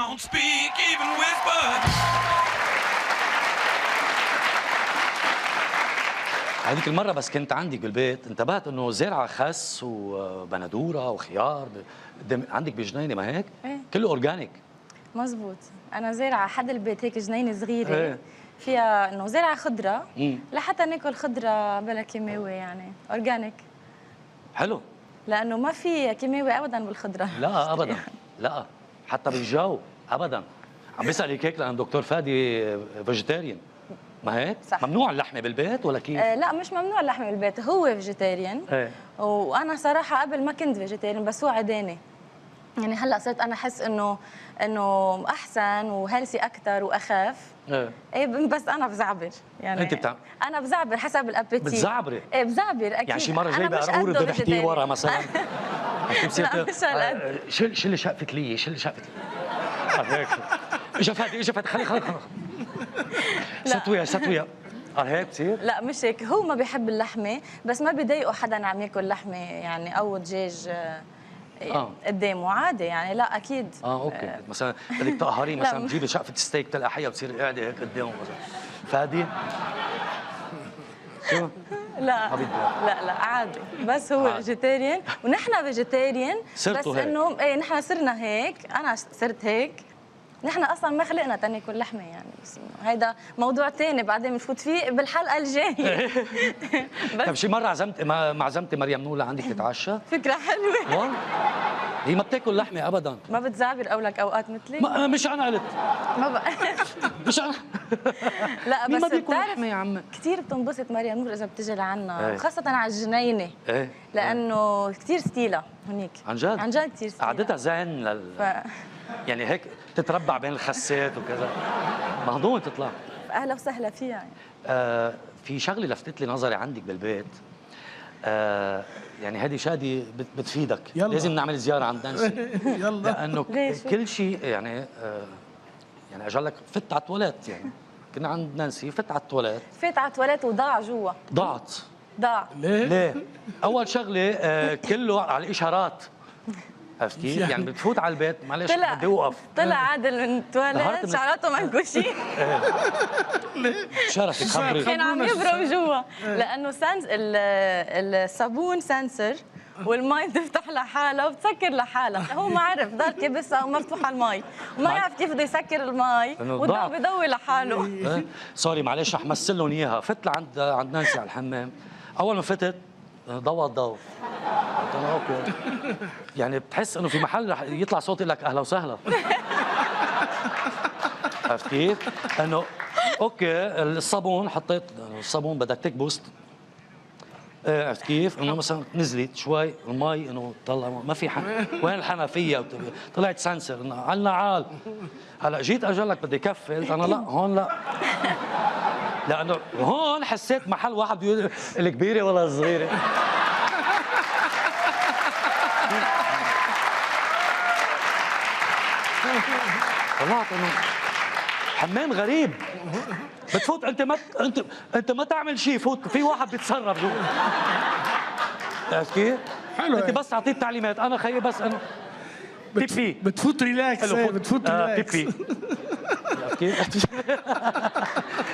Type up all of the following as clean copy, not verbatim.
don't speak even whisper. هذيك المرة بس كنت عندك بالبيت انتبهت انه زرعة خس وبندورة وخيار عندك بجنينة ما هيك؟ ايه كله اورجانيك. مزبوط. انا زارعه حد البيت هيك جنينه صغيره ايه فيها انه زرعه خضره لحتى ناكل خضره بلا كيماوي يعني اورجانيك. حلو. لانه ما في كيماوي ابدا بالخضره. لا ابدا لا حتى بالجو ابدا. عم بيسألك هيك لأن دكتور فادي فيجيتيريان ما هيك؟ صح. ممنوع اللحمة بالبيت ولا كيف؟ لا مش ممنوع اللحمه بالبيت، هو فيجيتيريان. ايه وانا صراحه قبل ما كنت فيجيتيريان بس هو عداني. يعني هلا صرت انا احس انه احسن وهيلثي اكثر واخف. ايه بس انا بزعبر يعني. انت انا بزعبر حسب الابيتي. بتزعبري؟ ايه بزعبر اكيد. يعني شي مرة جايبة قرقور ذبحتيه ورا مثلا؟ لا مش هالقد. شيل شقفة لي شيل شقفة لي هيك. اجا فادي خلي ستويا هيك بتصير؟ لا مش هيك، هو ما بيحب اللحمه بس ما بيضايقه حدا عم ياكل لحمه يعني او دجاج قدامه عادي يعني. لا اكيد اوكي. مثلا بدك تقهري مثلا تجيبي شقفه ستيك تلقى وتصيري قاعده هيك قدامه مثلا فادي شو؟ لا لا عادي بس هو فيجيتيريان ونحن فيجيتيريان. بس انه ايه نحن صرنا هيك، انا صرت هيك. نحن اصلا ما خلقنا تناكل لحمه يعني، بس هيدا موضوع ثاني بعدين بنفوت فيه بالحلقه الجايه. طيب شي مره عزمتي مريم نور لعندك تتعشى؟ فكره حلوه والله هي ما بتاكل لحمه ابدا. ما بتزعبر قولك اوقات مثلي؟ مش انا قلت ما بقى مش انا. لا بس ما بياكل لحمه يا عم. كثير بتنبسط مريم نور اذا بتجي لعنا خاصه على الجنينه. لانه كثير ستيلة هنيك. عن جد؟ عن جد كثير ستيلة. قعدتها زين يعني هيك تتربع بين الخسات وكذا مهضومه تطلع. اهلا وسهلا فيها يعني. في شغله لفتت لي نظري عندك بالبيت. يعني هذه شادي بتفيدك. يلا. لازم نعمل زياره عند نانسي. يلا لانه كل شيء يعني يعني اجلك فت على التواليت يعني كنا عند نانسي فت على التواليت وضاع جوا. ضاع ليه؟ اول شغله كله على الاشارات. عرفت كيف؟ يعني بتفوت على البيت معلش بدي اوقف. طلع عادل من التواليت شعراته منكوشين. شرفك خبري. كان عم يبرم جوا لانه الصابون سنسر والمي تفتح لحالها وبتسكر لحالها. هو ما عرف ضل كبسها ومفتوحه المي وما يعرف كيف بده يسكر المي والضوء بضوي لحاله. سوري معلش رح مثل لهم اياها. فت عند نانسي على الحمام. اول ما فتت ضوى الضوء. اوكي يعني بتحس انه في محل رح يطلع صوت يقول لك اهلا وسهلا. عرفت كيف؟ انه اوكي الصابون حطيت الصابون بدك تكبس. عرفت كيف؟ انه مثلا نزلت شوي المي انه طلع ما في وين الحنفيه طلعت سنسر انه على عال. هلا جيت اجلك بدي كفي قلت انا لا هون لا. لانه هون حسيت محل واحد بده يقول الكبيره ولا الصغيره. طلعت انه حمام غريب. بتفوت انت ما تعمل شيء فوت في واحد بيتصرف جوا. عرفت كيف؟ حلو انت بس تعطيه التعليمات. انا خيي بس انه بيبي بتفوت ريلاكس. بتفوت ريلاكس بيبي. عرفت كيف؟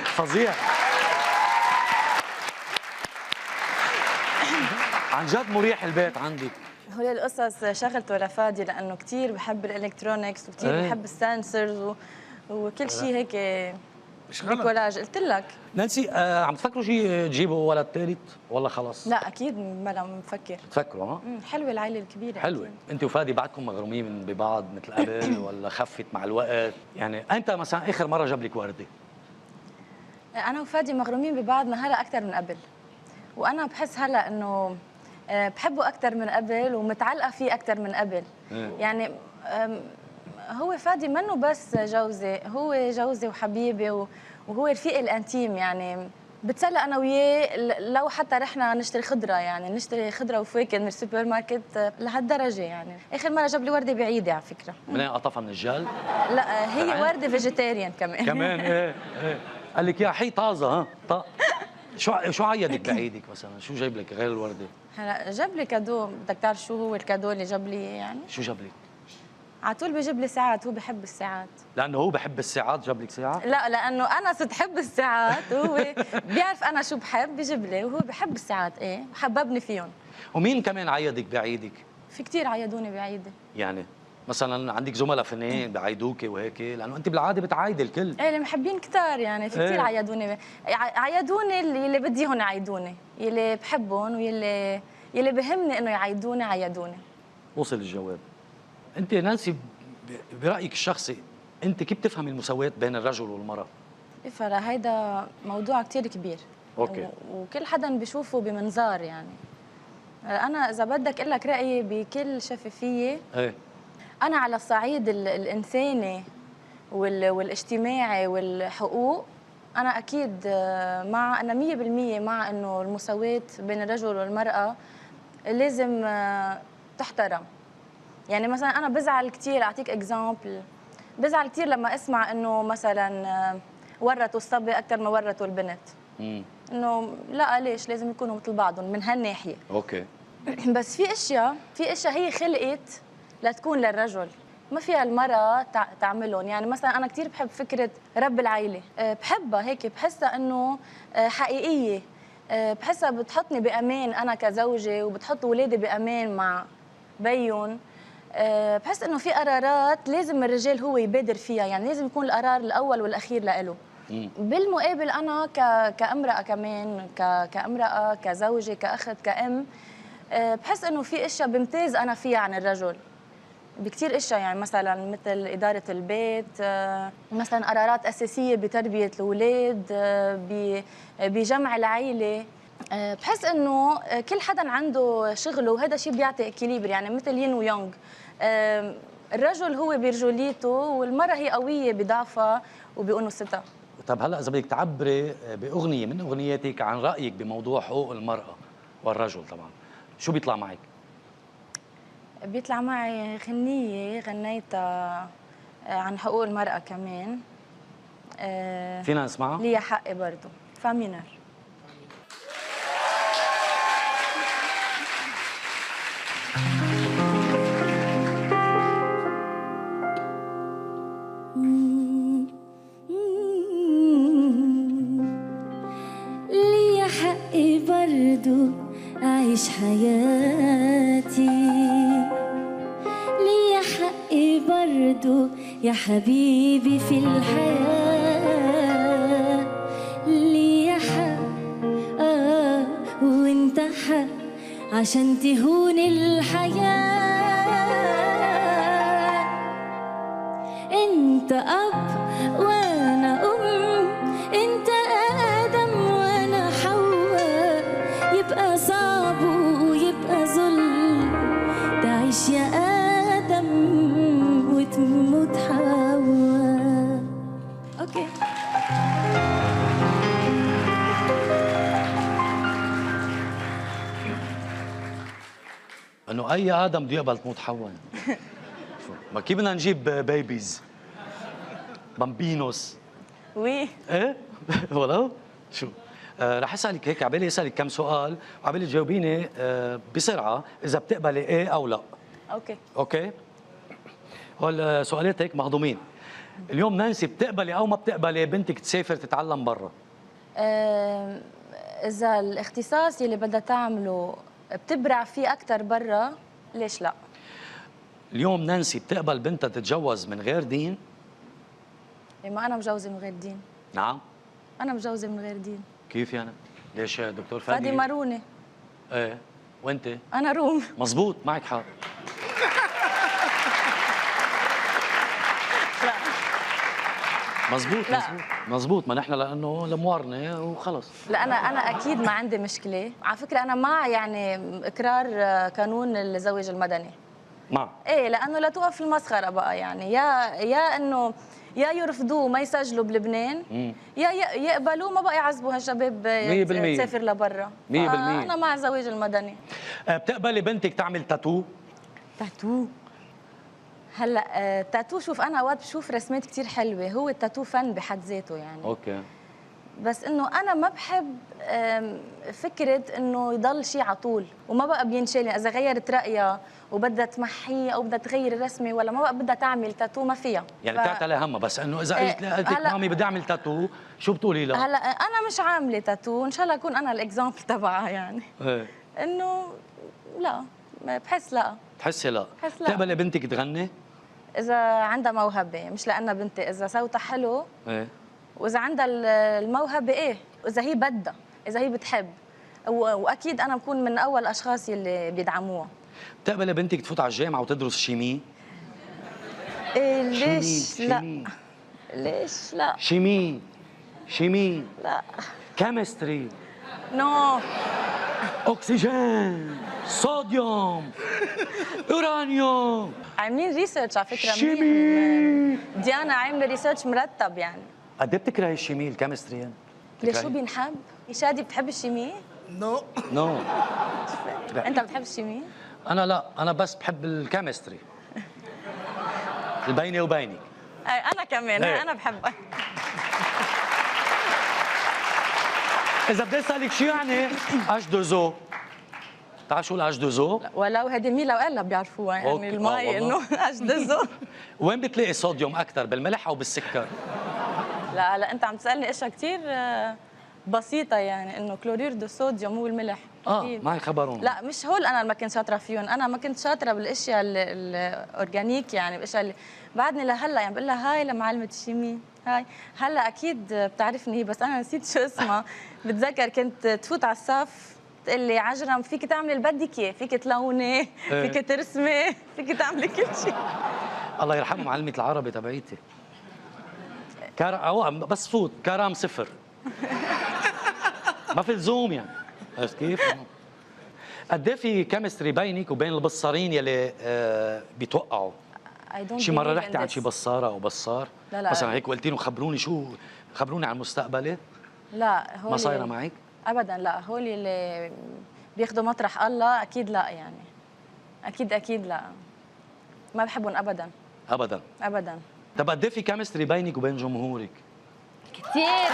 فظيع عن جد مريح البيت عندك. هول القصص شغلته لفادي لانه كثير بحب الالكترونكس وكثير بحب السنسرز وكل شيء هيك مش غلط. كولاج. قلت لك نانسي عم تفكروا شيء تجيبوا ولد ثالث ولا خلص؟ لا اكيد بلا بنفكر. تفكروا ها؟ حلوه العائله الكبيره. حلوه. انت وفادي بعدكم مغرومين ببعض مثل قبل ولا خفت مع الوقت؟ يعني انت مثلا اخر مره جاب لك ورده؟ انا وفادي مغرومين ببعضنا هلا اكثر من قبل. وانا بحس هلا انه بحبه اكثر من قبل ومتعلقه فيه اكثر من قبل. يعني هو فادي منه بس جوزي، هو جوزي وحبيبي وهو رفيقي الانتيم. يعني بتسلى انا وياه لو حتى رحنا نشتري خضره، يعني نشتري خضره وفواكه من السوبر ماركت لهالدرجه. يعني اخر مره جاب لي ورده بعيده على فكره. منين قطفها من الجل؟ لا هي ورده فيجيتيريان كمان. ايه قال لك يا حي طازه ها شو عيدك بعيدك مثلا؟ شو جايب لك غير الورده؟ هلا جاب لي كادو. بدك تعرف شو هو الكادو اللي جاب لي يعني؟ شو جاب لك؟ على طول بيجيب لي ساعات، هو بحب الساعات. لانه هو بحب الساعات جاب لك ساعه؟ لا، لانه انا صرت حب الساعات وهو بيعرف انا شو بحب بيجيب لي، وهو بحب الساعات ايه حببني فيهم. ومين كمان عيدك بعيدك؟ في كتير عيدوني بعيدي. يعني مثلا عندك زملاء فنانين بعيدوكي وهيك، لانه انت بالعاده بتعايدي الكل. ايه اللي محبين كتار يعني، في كتير إيه. عيدوني. عيدوني اللي بدي هون يعيدوني، يلي بحبهم ويلي بهمني انه يعيدوني عيدوني. وصل الجواب. انت نانسي برايك الشخصي انت كيف بتفهمي المساواه بين الرجل والمراه؟ فلا هيدا موضوع كتير كبير. اوكي. وكل حدا بيشوفه بمنظار يعني. انا اذا بدك اقول لك رايي بكل شفافيه، ايه انا على الصعيد الانساني والاجتماعي والحقوق، انا اكيد مع، انا 100% مع انه المساواه بين الرجل والمراه لازم تحترم. يعني مثلا انا بزعل كثير، اعطيك اكزامبل، بزعل كثير لما اسمع انه مثلا ورثوا الصبي اكثر ما ورثوا البنت. انه لا، ليش لازم يكونوا مثل بعضهم من هالناحيه؟ اوكي. بس في اشياء هي خلقت لتكون للرجل، ما فيها المرأة تعملهم. يعني مثلا أنا كثير بحب فكرة رب العائلة، بحبها هيك، بحسها إنه حقيقية، بحسها بتحطني بأمان أنا كزوجة، وبتحط أولادي بأمان مع بيهم. بحس إنه في قرارات لازم الرجال هو يبادر فيها، يعني لازم يكون القرار الأول والأخير لإله. بالمقابل أنا كامرأة كمان، كامرأة، كزوجة، كأخت، كأم، بحس إنه في أشياء بمتاز أنا فيها عن الرجل بكتير اشياء. يعني مثلا مثل إدارة البيت، مثلا قرارات أساسية بتربية الأولاد، بجمع العائلة. بحس إنه كل حدا عنده شغله، وهذا شيء بيعطي إكيليبر، يعني مثل يين ويونغ. الرجل هو برجوليته، والمرأة هي قوية بضعفها وبأنوثتها. طب هلا اذا بدك تعبري باغنيه من اغنياتك عن رايك بموضوع حقوق المراه والرجل طبعا، شو بيطلع معك؟ بيطلع معي غنية غنيتها عن حقوق المرأة كمان. فينا نسمعها؟ ليا حقي برضه، فامينر. ليا حقي برضه أعيش حياتي، ليا حقي برضو يا حبيبي في الحياة، ليا حق وانت حق عشان تهون الحياة. انت أب وانا أم، انت آدم وانا حواء، يبقى صعب ويبقى ظلم تعيش يا آدم وتموت حواء. اوكي. انه اي ادم بده يقبل تموت حواء. ما كيف بدنا نجيب بيبيز بامبينوس؟ وي. ايه ولو شو رح اسالك هيك، عبالي اسالك كم سؤال وعبالي تجاوبيني بسرعه اذا بتقبلي ايه او لا. اوكي. اوكي. هول سؤالات هيك مهضومين. اليوم نانسي بتقبلي او ما بتقبلي بنتك تسافر تتعلم برا؟ اذا الاختصاص يلي بدها تعمله بتبرع فيه اكثر برا، ليش لا؟ اليوم نانسي بتقبل بنتها تتجوز من غير دين؟ ما انا مجوزه من غير دين. نعم. انا مجوزه من غير دين. كيف يعني؟ ليش يا دكتور فادي؟ فادي ماروني. ايه وانت؟ انا روم. مزبوط، معك حق. مزبوط لا. مزبوط، ما نحن لانه الموارنه وخلص. لا، انا اكيد ما عندي مشكله، على فكره انا مع يعني اقرار قانون الزواج المدني. مع ايه، لانه لا توقف المسخره بقى، يعني يا انه يا يرفضوه ما يسجلوا بلبنان، يا يقبلوه ما بقى يعذبوا هالشباب 100% تسافر لبرا. 100%. انا مع الزواج المدني. بتقبلي بنتك تعمل تاتو؟ تاتو؟ هلا تاتو، شوف انا اوقات بشوف رسمات كثير حلوه، هو التاتو فن بحد ذاته يعني. اوكي. بس انه انا ما بحب فكره انه يضل شيء على طول وما بقى بينشال. يعني اذا غيرت رايها وبدها تمحيه او بدها تغير الرسمه ولا ما بقى بدها تعمل تاتو ما فيها. يعني بتعتلي همها، بس انه اذا قلت لك مامي بدي اعمل تاتو شو بتقولي لها؟ هلا انا مش عامله تاتو، ان شاء الله اكون انا الاكزامبل تبعها يعني. ايه انه لا بحس لا. بتحسي لا؟ بحس لا. تقبلي بنتك تغني؟ اذا عندها موهبه، مش لانها بنتي، اذا صوتها حلو ايه واذا عندها الموهبه ايه، اذا هي بدها، اذا هي بتحب، واكيد انا بكون من اول الاشخاص اللي بيدعموها. بتقبلي بنتك تفوت على الجامعه وتدرس شيمي؟ إيه ليش شيمي. لا؟ شيمي. ليش لا؟ شيمي لا كيمستري، نو اكسجين، صوديوم، اورانيوم، عاملين ريسيرش على فكره. شيمي. ديانا عامله ريسيرش مرتب يعني. قد ايه بتكرهي الشيمي الكيمستري يعني؟ ليش شو بينحب؟ شادي بتحب الشيمي؟ نو نو انت بتحب الشيمي؟ انا لا، انا بس بحب الكيمستري البيني وبينك. انا كمان إيه. انا بحبها. اذا بدي اسالك شو يعني H2O، بتعرف شو ال H2O؟ ولو هذه ميلا وقالها بيعرفوها أوكي. يعني المي والله. انه اشدزو. وين بتلاقي صوديوم اكثر، بالملح او بالسكر؟ لا لا انت عم تسالني اشياء كثير بسيطه، يعني انه كلورير دو صوديوم هو الملح. أكيد. معي خبرون. لا مش هول انا ما كنت شاطره فيهم، انا ما كنت شاطره بالاشياء الاورجانيك، يعني بالاشياء اللي بعدني لهلا يعني بقول لها هاي لمعلمه الشيمي هاي. هلا اكيد بتعرفني هي، بس انا نسيت شو اسمها. بتذكر كنت تفوت على الصف تقول لي عجرم فيك تعملي اللي بدك اياه، فيك تلوني، فيك ترسمي، فيك تعملي كل شيء. الله يرحمه معلمة العربي تبعيتي. بس فوت كرام صفر. ما في لزوم يعني، عرفت كيف؟ قد ايه في كيمستري بينك وبين البصارين يلي بيتوقعوا؟ شي مرة رحتي عن شي بصارة أو بصار؟ لا لا مثلا هيك قلتي لهم خبروني عن مستقبلي؟ لا هولي ما صايرة معك؟ ابدا لا، هولي اللي بياخذوا مطرح الله اكيد لا يعني. اكيد لا، ما بحبهم ابدا ابدا ابدا. طب قد ايه في كيمستري بينك وبين جمهورك؟ كثير.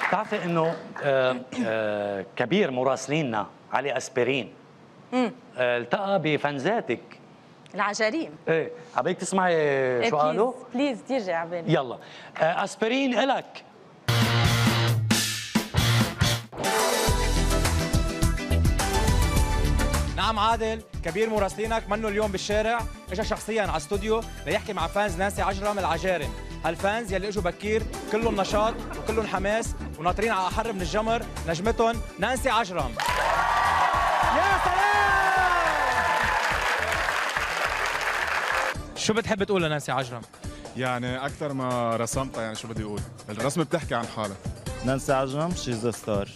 بتعرفي انه كبير مراسليننا علي اسبرين التقى بفنزاتك العجاريم. ايه، عبالك تسمعي شو قالوا؟ بليز تيجي عبالي. يلا اسبرين الك. نعم عادل، كبير مراسلينك منه اليوم بالشارع، اجى شخصيا على استوديو ليحكي مع فانز نانسي عجرم العجارم. هالفانز يلي اجوا بكير كلهم نشاط وكلهم حماس وناطرين على احر من الجمر نجمتهم نانسي عجرم. يا سلام! شو بتحب تقول لنانسي عجرم؟ يعني أكثر ما رسمتها، يعني شو بدي أقول، الرسمة بتحكي عن حالها. نانسي عجرم شيز ستار،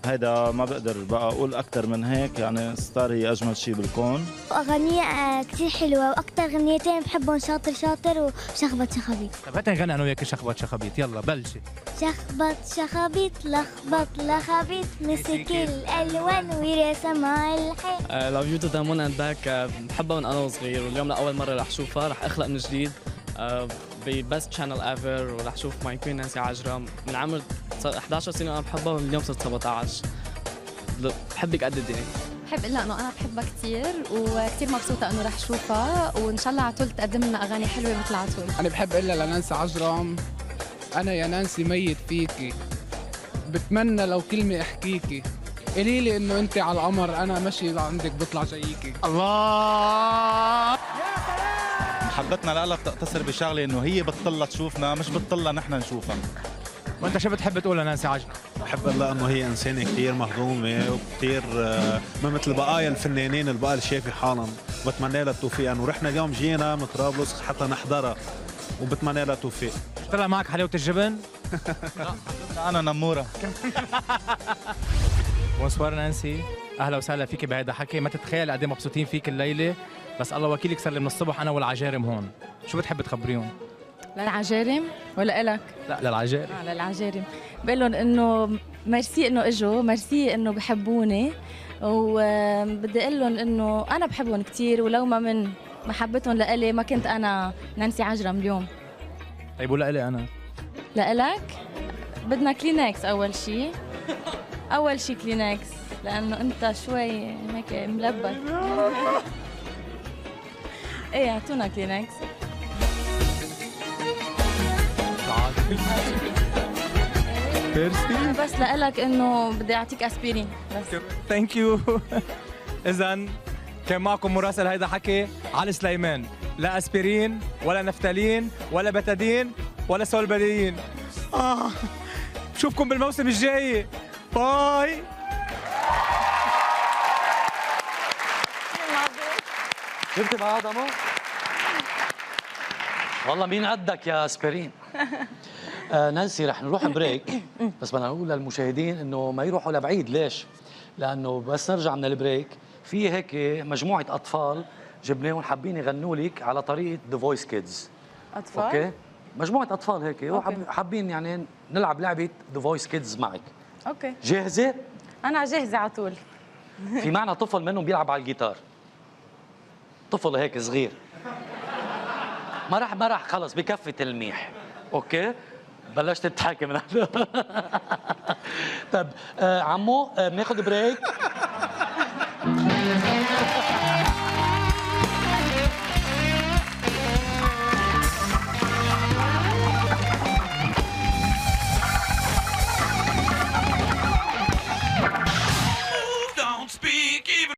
هيدا ما بقدر بقى اقول اكثر من هيك، يعني ستار هي اجمل شيء بالكون. اغانيه كثير حلوه، واكثر اغنيتين بحبهم شاطر شاطر وشخبط شخبيط. طب هات نغني انا وياك شخبط شخبيط، يلا بلشي. شخبط شخبيط لخبط لخبيط، مسك الالوان ورسم على الحيط. لاف يو تو دامون اند باك، بحبها من انا وصغير، واليوم لاول مره رح اشوفها، رح اخلق من جديد ببست شانل ايفر، ورح اشوف ماي كوين نانسي عجرم من عمر 11 سنه وانا بحبها، ومن اليوم صرت 17. بحبك قد الدنيا. بحب اقول انه انا بحبها كثير، وكثير مبسوطه انه رح اشوفها، وان شاء الله على طول تقدم لنا اغاني حلوه مثل على طول. انا بحب اقول لنانسي عجرم انا يا نانسي ميت فيكي، بتمنى لو كلمه احكيكي، قولي لي انه انت على القمر، انا ماشي لعندك بطلع جايكي. الله محبتنا لها بتقتصر بشغله انه هي بتطلع تشوفنا، مش بتطلع نحن نشوفها. وانت شو بتحب تقول لنانسي عجرم؟ بحب اقول لها انه هي انسانه كثير مهضومه وكثير ما مثل بقايا الفنانين البقايا اللي شايفه حالهم، وبتمنى لها التوفيق. ورحنا اليوم جينا من طرابلس حتى نحضرها، وبتمنى لها التوفيق. طلع معك حلاوه الجبن؟ انا نموره. بونسوار نانسي، اهلا وسهلا فيك بهذا حكي، ما تتخيل قد ايه مبسوطين فيك الليله، بس الله وكيلك صار لي من الصبح انا والعجارم هون. شو بتحب تخبريهم؟ للعجارم ولا إلك؟ لا للعجارم. للعجارم بقول لهم انه ميرسي انه اجوا، ميرسي انه بحبوني، وبدي اقول لهم انه انا بحبهم كثير، ولو ما من محبتهم لإلي ما كنت انا نانسي عجرم اليوم. طيب ولإلي انا؟ لإلك بدنا كلينكس اول شيء، اول شيء كلينكس، لانه انت شوي هيك ملبك. ايه اعطونا كلينكس. ميرسي. بس لإلك انه بدي اعطيك اسبرين بس. ثانك يو. اذا كان معكم مراسل هيدا حكي علي سليمان، لا اسبرين ولا نفتالين ولا بتادين ولا سولبدين. بشوفكم بالموسم الجاي. باي. شفتي بعد عمو؟ والله مين قدك يا اسبرين. نانسي رح نروح بريك، بس بدنا نقول للمشاهدين انه ما يروحوا لبعيد. ليش؟ لانه بس نرجع من البريك في هيك مجموعه اطفال جبناهم حابين يغنوا لك على طريقه ذا فويس كيدز. اطفال؟ اوكي؟ مجموعه اطفال هيك وحابين يعني نلعب لعبه ذا فويس كيدز معك. اوكي جاهزه؟ انا جاهزه على طول. في معنا طفل منهم بيلعب على الجيتار، طفل هيك صغير، ما راح خلص بكفي تلميح. اوكي بلشت تضحكي من طب عمو بناخذ بريك.